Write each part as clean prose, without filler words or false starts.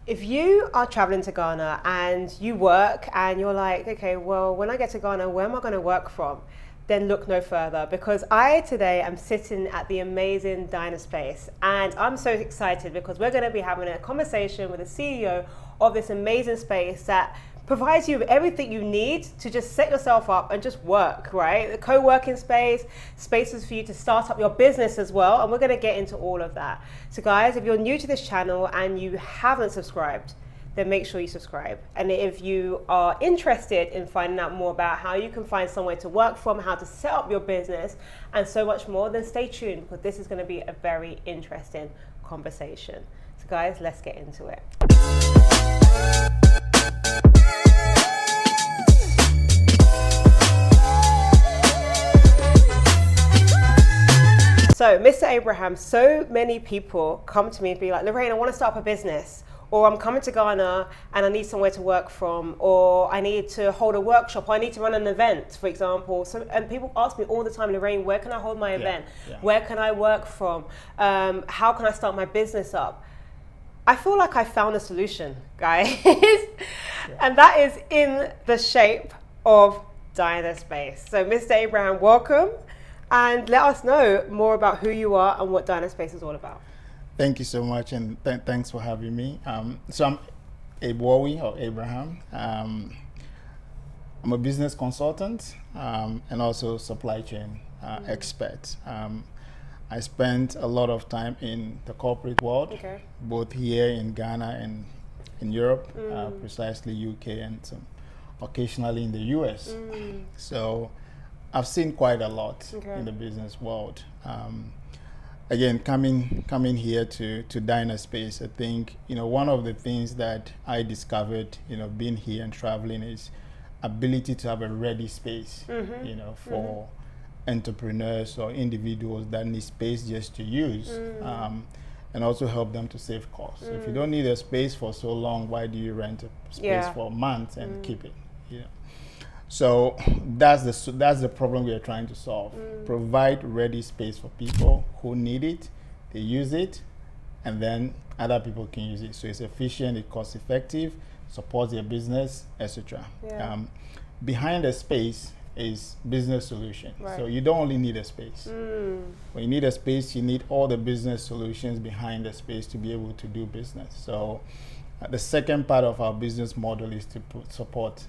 if you are traveling to Ghana and you work and you're like, okay, well, when I get to Ghana, where am I going to work from? Then look no further, because I today am sitting at the amazing DynaSpace, and I'm so excited because we're going to be having a conversation with the CEO of this amazing space that provides you with everything you need to just set yourself up and just work, right? The co-working space, spaces for you to start up your business as well, and we're going to get into all of that. So guys, if you're new to this channel and you haven't subscribed, then make sure you subscribe. And if you are interested in finding out more about how you can find somewhere to work from, how to set up your business, and so much more, then stay tuned, because this is going to be a very interesting conversation. So guys, let's get into it. So, Mr. Abraham, so many people come to me and be like, Lorraine, I want to start up a business, or I'm coming to Ghana and I need somewhere to work from, or I need to hold a workshop, or I need to run an event, for example. So, and people ask me all the time, Lorraine, where can I hold my event? Where can I work from? How can I start my business up? I feel like I found a solution, guys. And that is in the shape of DynaSpace. So, Mr. Abraham, welcome. And let us know more about who you are and what DynaSpace is all about. Thank you so much, and thanks for having me. So I'm Abe or Abraham. I'm a business consultant and also supply chain expert. I spent a lot of time in the corporate world, both here in Ghana and in Europe, precisely UK, and some occasionally in the US. So I've seen quite a lot in the business world. Again, coming here to DynaSpace, I think, one of the things that I discovered, being here and traveling, is ability to have a ready space, for entrepreneurs or individuals that need space just to use, and also help them to save costs. So if you don't need a space for so long, why do you rent a space for months and keep it? So that's the problem we are trying to solve. Provide ready space for people who need it, they use it, and then other people can use it. So it's efficient, it's cost effective, supports their business, etc. Behind the space is business solution. So you don't only need a space. When you need a space, you need all the business solutions behind the space to be able to do business. So the second part of our business model is to support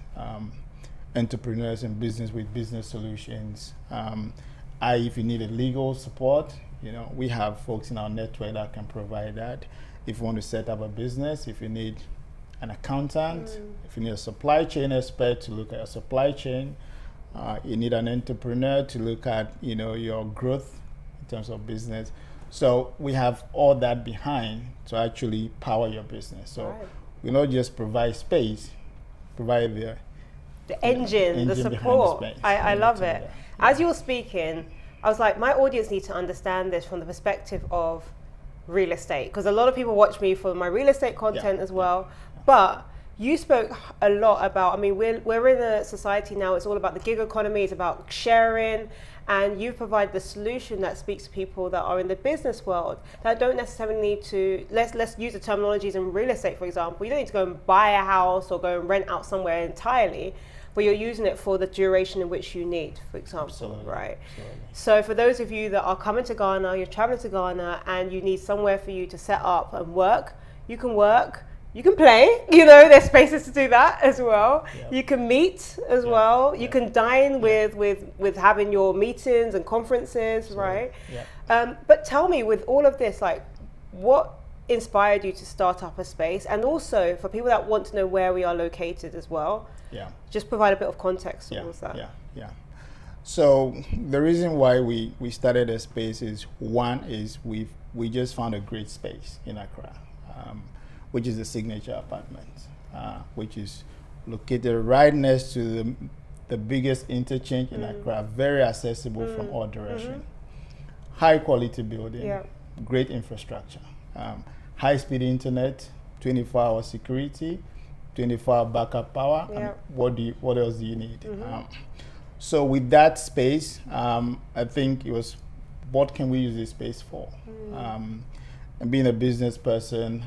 entrepreneurs and business with business solutions. If you need a legal support, we have folks in our network that can provide that. If you want to set up a business, if you need an accountant, if you need a supply chain expert to look at your supply chain, you need an entrepreneur to look at your growth in terms of business. So we have all that behind to actually power your business. So we not just provide space, provide the engine, the support. I love it. As you were speaking, I was like, my audience needs to understand this from the perspective of real estate, because a lot of people watch me for my real estate content as well. But you spoke a lot about, we're in a society now, it's all about the gig economy, it's about sharing, and you provide the solution that speaks to people that are in the business world that don't necessarily need to, let's use the terminologies in real estate, for example. You don't need to go and buy a house or go and rent out somewhere entirely, but you're using it for the duration in which you need, for example, right? Absolutely. So for those of you that are coming to Ghana, you're traveling to Ghana, and you need somewhere for you to set up and work, you can play, there's spaces to do that as well. You can meet as well. You can dine with having your meetings and conferences, right? But tell me, with all of this, like, what inspired you to start up a space? And also for people that want to know where we are located as well, just provide a bit of context towards that. So the reason why we started a space is, one is we just found a great space in Accra, which is the Signature Apartments, which is located right next to the biggest interchange in Accra, very accessible from all directions. High quality building, great infrastructure, high speed internet, 24-hour security, 24-hour backup power. What else do you need? So with that space, I think it was, what can we use this space for? And and being a business person,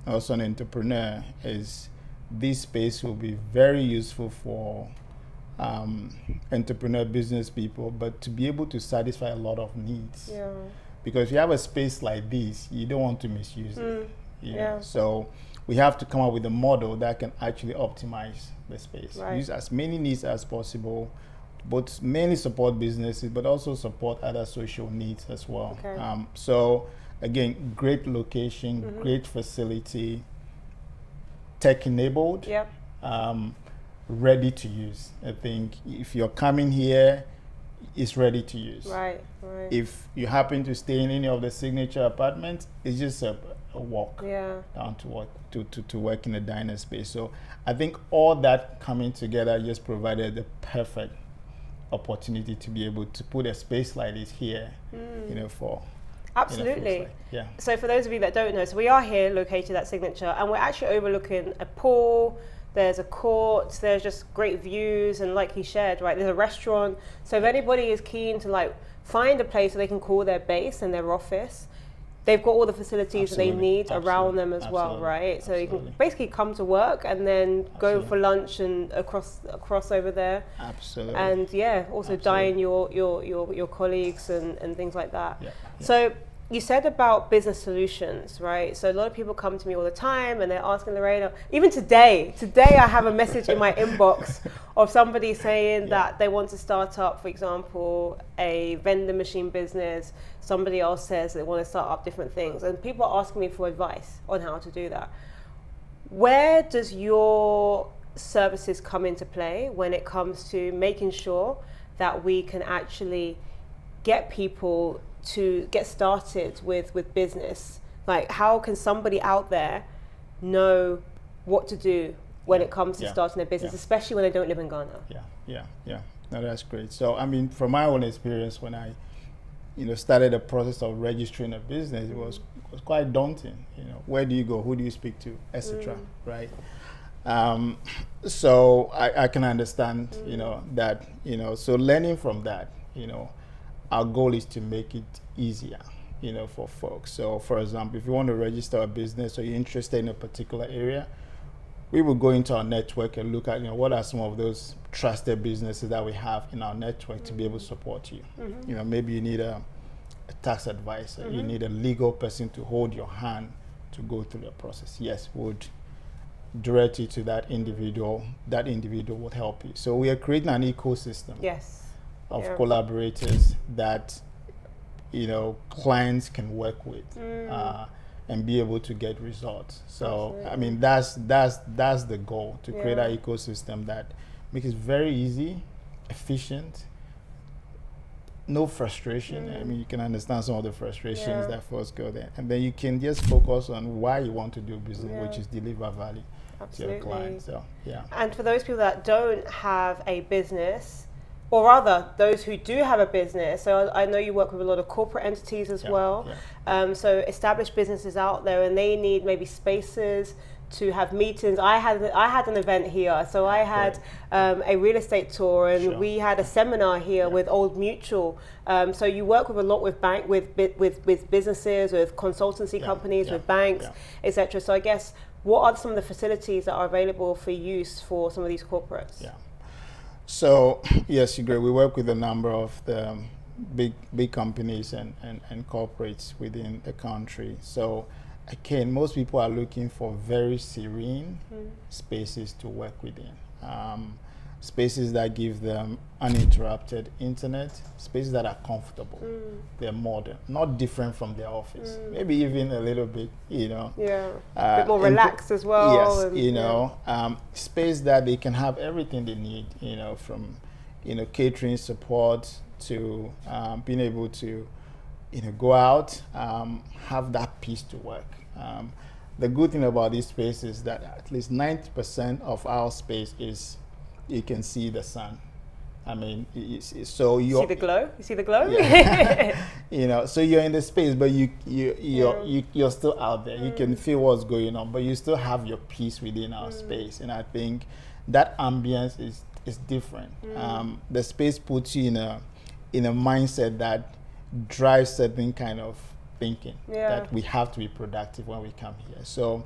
also an entrepreneur, is this space will be very useful for entrepreneur business people, but to be able to satisfy a lot of needs. Yeah. Because if you have a space like this, you don't want to misuse it. So we have to come up with a model that can actually optimize the space. Right. Use as many needs as possible, but mainly support businesses, but also support other social needs as well. Okay. So again, great location, great facility, tech enabled, ready to use. I think if you're coming here, it's ready to use. Right. If you happen to stay in any of the signature apartments, it's just a walk down to work in the DynaSpace. So I think all that coming together just provided the perfect opportunity to be able to put a space like this here, for absolutely. So for those of you that don't know, so we are here located at Signature, and we're actually overlooking a pool. There's a court, there's just great views, and like he shared, right, there's a restaurant. So if anybody is keen to like find a place where they can call their base and their office, they've got all the facilities that they need around them as well, right? So you can basically come to work and then go for lunch and across over there. Absolutely. And also dine your colleagues and things like that. So you said about business solutions, right? So a lot of people come to me all the time and they're asking Lorena, even today I have a message in my inbox of somebody saying that they want to start up, for example, a vending machine business. Somebody else says they want to start up different things. And people are asking me for advice on how to do that. Where does your services come into play when it comes to making sure that we can actually get people to get started with business? Like, how can somebody out there know what to do when it comes to starting a business, especially when they don't live in Ghana? No, that's great. So I mean, from my own experience, when I started the process of registering a business, it was quite daunting. Where do you go, who do you speak to, etc. Right? So I can understand that, so learning from that, our goal is to make it easier, for folks. So for example, if you want to register a business or you're interested in a particular area, we will go into our network and look at, what are some of those trusted businesses that we have in our network to be able to support you. Maybe you need a tax advisor, you need a legal person to hold your hand to go through the process. Yes, would direct you to that individual. That individual would help you. So we are creating an ecosystem of collaborators that clients can work with and be able to get results. So I mean, that's the goal, to create an ecosystem that makes it very easy, efficient, no frustration. I mean, you can understand some of the frustrations that folks go there, and then you can just focus on why you want to do business, which is deliver value to your clients. So and for those people that don't have a business, or rather those who do have a business, so I know you work with a lot of corporate entities as well, so established businesses out there, and they need maybe spaces to have meetings. I had an event here, so I had a real estate tour, and we had a seminar here with Old Mutual. So you work with a lot with with businesses, with consultancy companies, with banks, etc. So I guess, what are some of the facilities that are available for use for some of these corporates? So yes, you agree. We work with a number of the big companies and corporates within the country. So again, most people are looking for very serene spaces to work within. Spaces that give them uninterrupted internet, spaces that are comfortable. They're modern, not different from their office. Maybe even a little bit, a bit more relaxed as well. Yes, space that they can have everything they need, from, catering support to being able to, go out, have that peace to work. The good thing about this space is that at least 90% of our space is, you can see the sun. I mean, so you see the glow. You see the glow. So you're in the space, but you're still out there. You can feel what's going on, but you still have your peace within our space. And I think that ambience is different. The space puts you in a mindset that drives certain kind of thinking that we have to be productive when we come here. So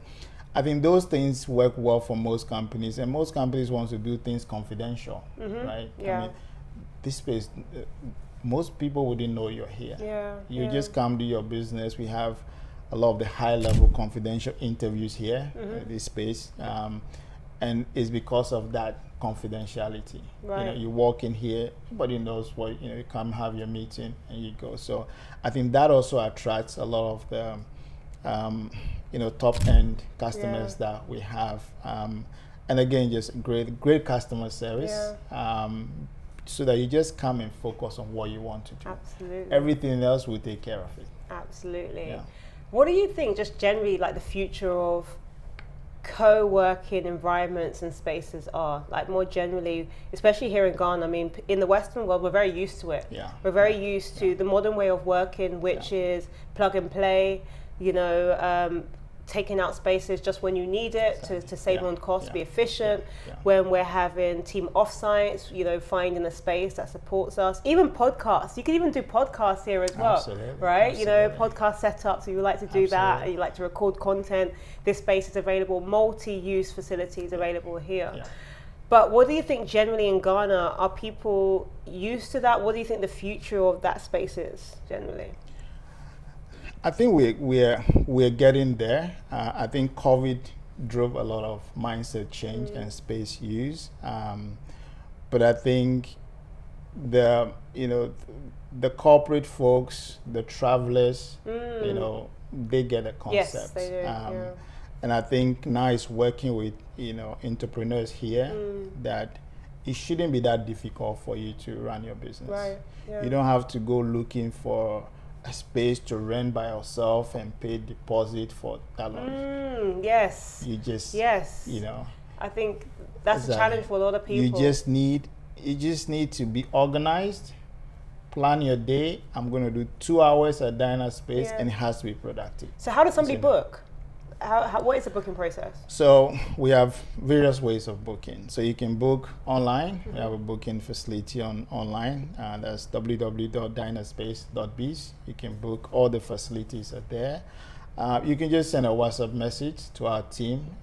I think those things work well for most companies, and most companies want to do things confidential, right? Yeah. I mean, this space, most people wouldn't know you're here. You just come do your business. We have a lot of the high-level confidential interviews here in this space, and it's because of that confidentiality. Right. You know, you walk in here, everybody knows what, you know, you come have your meeting and you go. So I think that also attracts a lot of the you know, top-end customers that we have, and again, just great customer service, so that you just come and focus on what you want to do. Absolutely. Everything else will take care of it. Absolutely. Yeah. What do you think, just generally, like the future of co-working environments and spaces are, like more generally, especially here in Ghana? I mean, in the Western world, we're very used to it. We're very used to the modern way of working, which is plug and play, you know, taking out spaces just when you need it to save on costs, be efficient. When we're having team offsites, you know, finding a space that supports us. Even podcasts, you can even do podcasts here as well, right? You know, podcast setups, you like to do that, and you like to record content. This space is available, multi-use facilities available here. But what do you think generally in Ghana, are people used to that? What do you think the future of that space is generally? I think we're getting there. I think COVID drove a lot of mindset change and space use, but I think the corporate folks, the travelers, you know, they get a concept. Yes, they do. And I think now it's working with, you know, entrepreneurs here that it shouldn't be that difficult for you to run your business. Right. You don't have to go looking for a space to rent by yourself and pay deposit for that long. Yes. You just, you know. I think that's a challenge for a lot of people. You just need to be organized, plan your day. I'm going to do 2 hours at DynaSpace and it has to be productive. So how does somebody book? What is the booking process? So we have various ways of booking. So you can book online. We have a booking facility online. That's www.dynaspace.biz. You can book. All the facilities are there. You can just send a WhatsApp message to our team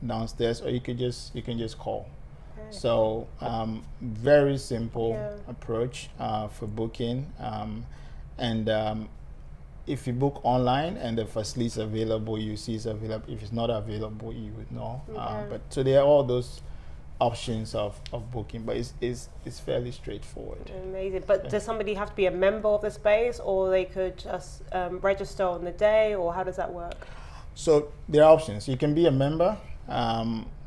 downstairs, or you can just call. So very simple approach for booking, and if you book online and the facility is available, you see it's available. If it's not available, you would know. But so there are all those options of booking, but it's fairly straightforward. Amazing. But does somebody have to be a member of the space, or they could just register on the day, or how does that work? So there are options. You can be a member,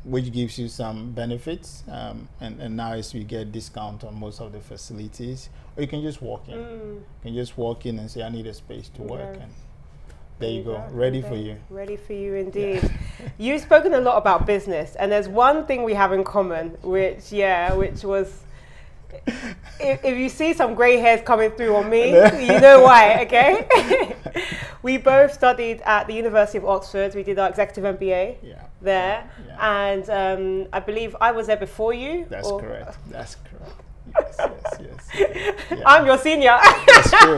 which gives you some benefits, and now we get discount on most of the facilities. Or you can just walk in. You can just walk in and say, I need a space to work, and there you go, ready for you. Ready for you indeed. You've spoken a lot about business, and there's one thing we have in common, which was, if you see some grey hairs coming through on me, you know why, okay? We both studied at the University of Oxford. We did our executive MBA there, and I believe I was there before you. That's correct. Yes. Yeah. I'm your senior. That's true.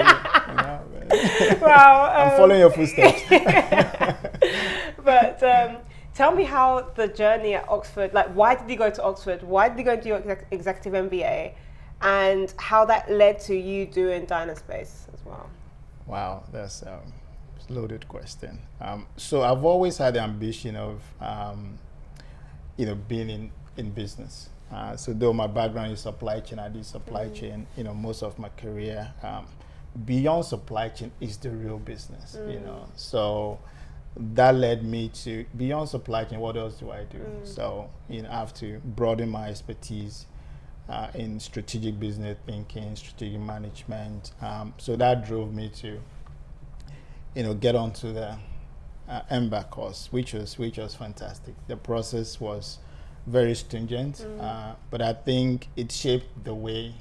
Wow. I'm following your footsteps. But tell me how the journey at Oxford, like why did you go to Oxford? Why did you go and do your executive MBA? And how that led to you doing DynaSpace as well? Wow, that's a loaded question. So I've always had the ambition of, being in business. So though my background is supply chain, I did supply chain, most of my career. Beyond supply chain is the real business, So that led me to, beyond supply chain, what else do I do? So, I have to broaden my expertise in strategic business thinking, strategic management. So that drove me to, get onto the MBA course, which was fantastic. The process was very stringent, but I think it shaped the way,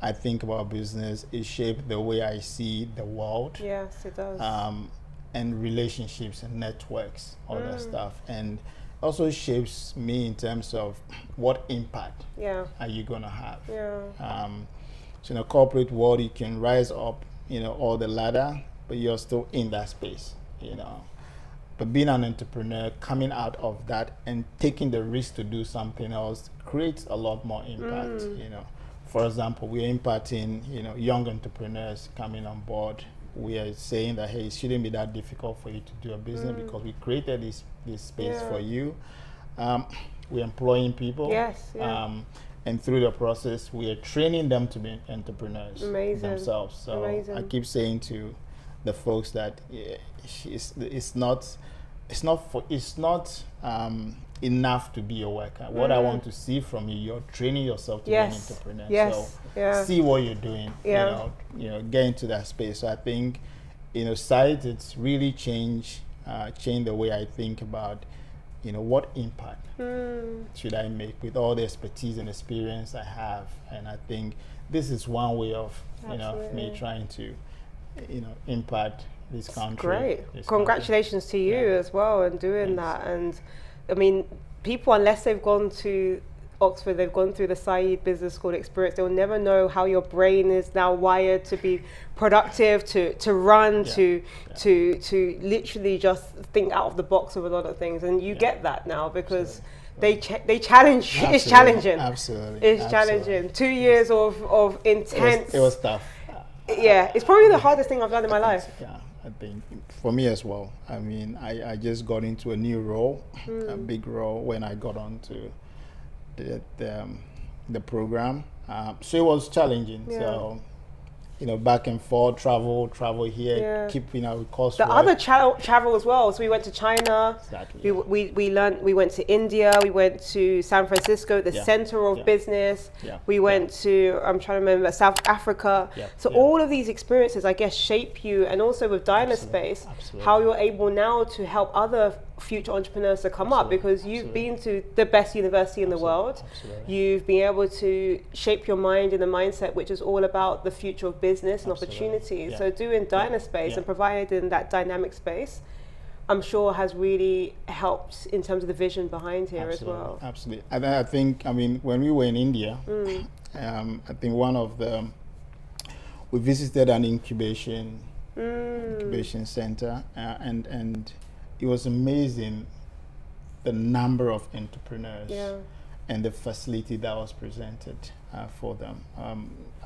I think about business. It shaped the way I see the world. Yes, it does. And relationships and networks, all that stuff. And also shapes me in terms of what impact are you going to have. So in a corporate world, you can rise up, all the ladder, but you're still in that space, you know. But being an entrepreneur, coming out of that and taking the risk to do something else creates a lot more impact, you know. For example, we're impacting, you know, young entrepreneurs coming on board. We are saying that, hey, it shouldn't be that difficult for you to do a business because we created this space for you. We're employing people. Yes. And through the process, we are training them to be entrepreneurs themselves. So I keep saying to the folks that it's not enough to be a worker. What I want to see from you, you're training yourself to be an entrepreneur. So see what you're doing. You know, get into that space. So I think, you know, site it's really changed the way I think about, you know, what impact should I make with all the expertise and experience I have. And I think this is one way of, you know, me trying to, you know, impact this country. Great. Congratulations to you as well and doing that. And I mean, people, unless they've gone to Oxford, they've gone through the Said Business School experience, they'll never know how your brain is now wired to be productive, to run, to literally just think out of the box of a lot of things. And you get that now because they challenge you. It's challenging. Absolutely. It's challenging. 2 years of intense. It was tough. Yeah, it's probably the hardest thing I've done in my life. Yeah, I think for me as well. I mean, I just got into a new role, a big role when I got onto the program. So it was challenging. So, you know, back and forth, travel here, keeping our course. The other travel as well. So we went to China. Exactly. We learned. We went to India. We went to San Francisco, the center of business. We went to, I'm trying to remember, South Africa. So all of these experiences, I guess, shape you. And also with DynaSpace, how you're able now to help other future entrepreneurs to come up, because you've been to the best university in the world. You've been able to shape your mind in a mindset which is all about the future of business and opportunities. So doing DynaSpace and providing that dynamic space, I'm sure has really helped in terms of the vision behind here as well. Absolutely. And I think, I mean, when we were in India, I think we visited an incubation center, and it was amazing the number of entrepreneurs and the facility that was presented for them. I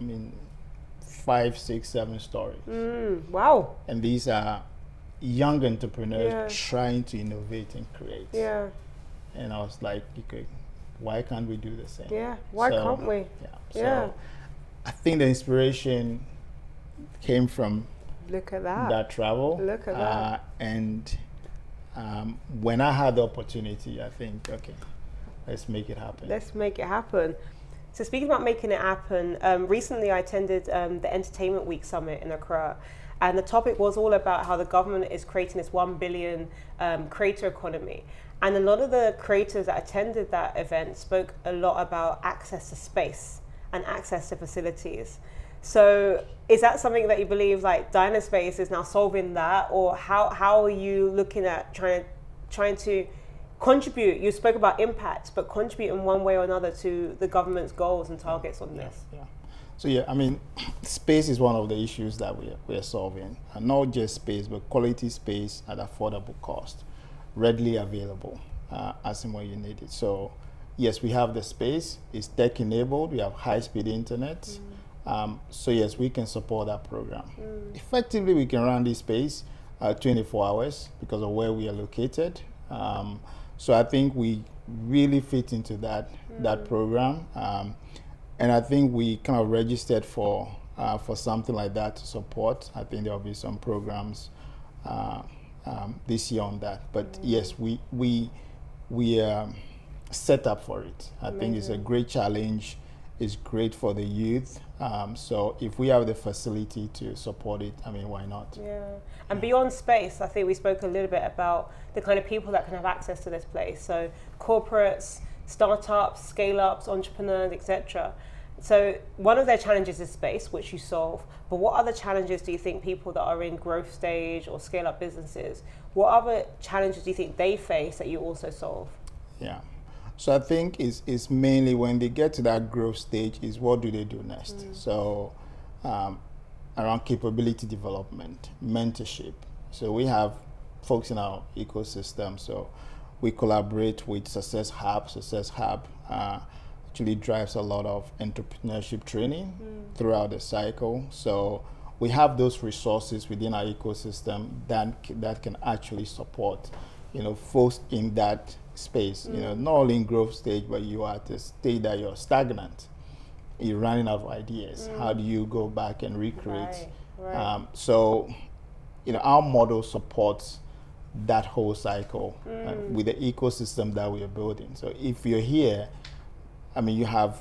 mean, 5, 6, 7 stories. Wow. And these are young entrepreneurs trying to innovate and create. And I was like, okay, why can't we do the same? Why can't we? So I think the inspiration came from that travel. Look at that. And when I had the opportunity, I think, okay, let's make it happen. Let's make it happen. So speaking about making it happen, recently I attended the Entertainment Week Summit in Accra, and the topic was all about how the government is creating this 1 billion creator economy. And a lot of the creators that attended that event spoke a lot about access to space and access to facilities. So is that something that you believe like DynaSpace is now solving that, or how are you looking at trying to contribute? You spoke about impact, but contribute in one way or another to the government's goals and targets on this. So I mean, space is one of the issues that we're solving, and not just space, but quality space at affordable cost, readily available as and when you need it. So yes, we have the space. It's tech enabled. We have high-speed internet. So yes, we can support that program. Effectively, we can run this space 24 hours because of where we are located. So I think we really fit into that program. And I think we kind of registered for something like that to support. I think there will be some programs this year on that. But yes, we set up for it. I think it's a great challenge. It's great for the youth. So if we have the facility to support it, I mean, why not? And beyond space, I think we spoke a little bit about the kind of people that can have access to this place. So corporates, startups, scale-ups, entrepreneurs, etc. So one of their challenges is space, which you solve. But what other challenges do you think people that are in growth stage or scale-up businesses, what other challenges do you think they face that you also solve? So I think it's mainly when they get to that growth stage is what do they do next? So around capability development, mentorship. So we have folks in our ecosystem. So we collaborate with Success Hub. Success Hub actually drives a lot of entrepreneurship training throughout the cycle. So we have those resources within our ecosystem that can actually support, folks in that space. Not only in growth stage, but you are at a stage that you're stagnant. You're running out of ideas. How do you go back and recreate? Right. So, our model supports that whole cycle with the ecosystem that we are building. So if you're here, you have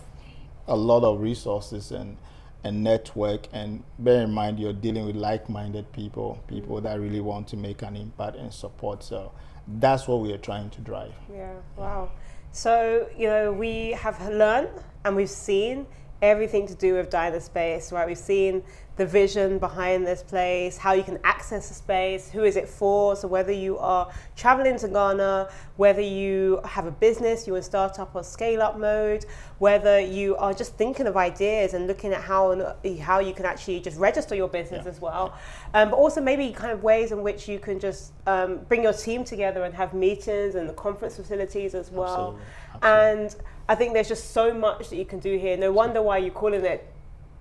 a lot of resources and network, and bear in mind you're dealing with like-minded people that really want to make an impact and support. So that's what we are trying to drive. Yeah, wow. So, we have learned and we've seen everything to do with DynaSpace, right? We've seen the vision behind this place, how you can access the space, who is it for? So whether you are traveling to Ghana, whether you have a business, you're in startup or scale up mode, whether you are just thinking of ideas and looking at how you can actually just register your business as well. But also maybe kind of ways in which you can just bring your team together and have meetings and the conference facilities as well. Absolutely. And I think there's just so much that you can do here. No wonder why you're calling it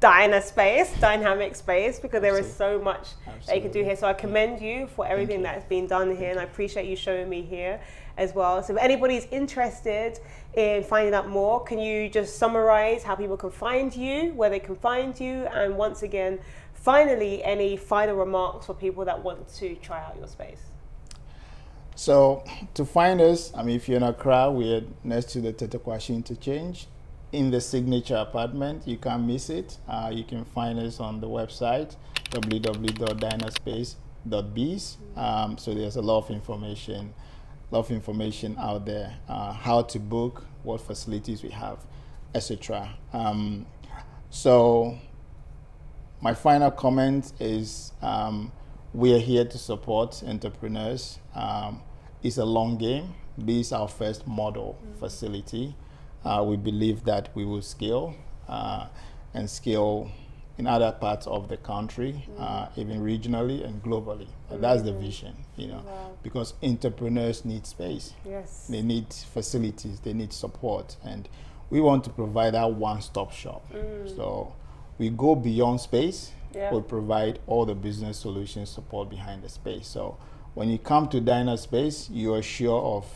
DynaSpace, dynamic space, because there is so much that you can do here. So I commend you for everything that's been done here, and I appreciate you showing me here as well. So if anybody's interested in finding out more, can you just summarize how people can find you, where they can find you, and once again, finally, any final remarks for people that want to try out your space? So to find us, if you're in Accra, we're next to the Tetekwashi interchange in the signature apartment. You can't miss it. You can find us on the website www.dynaspace.biz. So there's a lot of information out there, how to book, what facilities we have, etc. So my final comment is we are here to support entrepreneurs. It's a long game. This is our first model facility. We believe that we will scale and scale in other parts of the country, even regionally and globally. That's the vision, because entrepreneurs need space. Yes. They need facilities, they need support, and we want to provide that one-stop shop. So we go beyond space. We provide all the business solutions support behind the space. So when you come to DynaSpace, you are sure of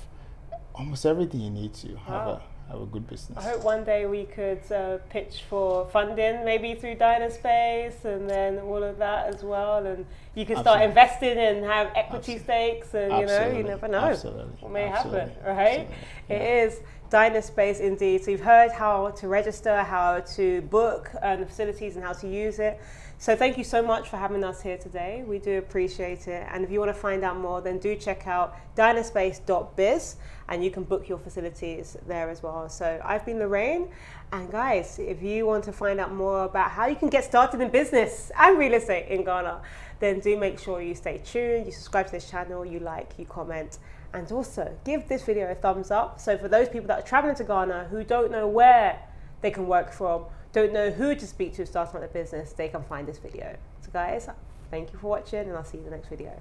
almost everything you need to have a good business. I hope one day we could pitch for funding, maybe through DynaSpace, and then all of that as well. And you can start investing and have equity stakes, and you never know what may happen, right? It is DynaSpace indeed. So you've heard how to register, how to book the facilities, and how to use it. So thank you so much for having us here today. We do appreciate it. And if you want to find out more, then do check out dynaspace.biz, and you can book your facilities there as well. So I've been Lorraine, and guys, if you want to find out more about how you can get started in business and real estate in Ghana, then do make sure you stay tuned, you subscribe to this channel, you like, you comment, and also give this video a thumbs up. So for those people that are traveling to Ghana who don't know where they can work from, don't know who to speak to starting their business, they can find this video. So guys, thank you for watching, and I'll see you in the next video.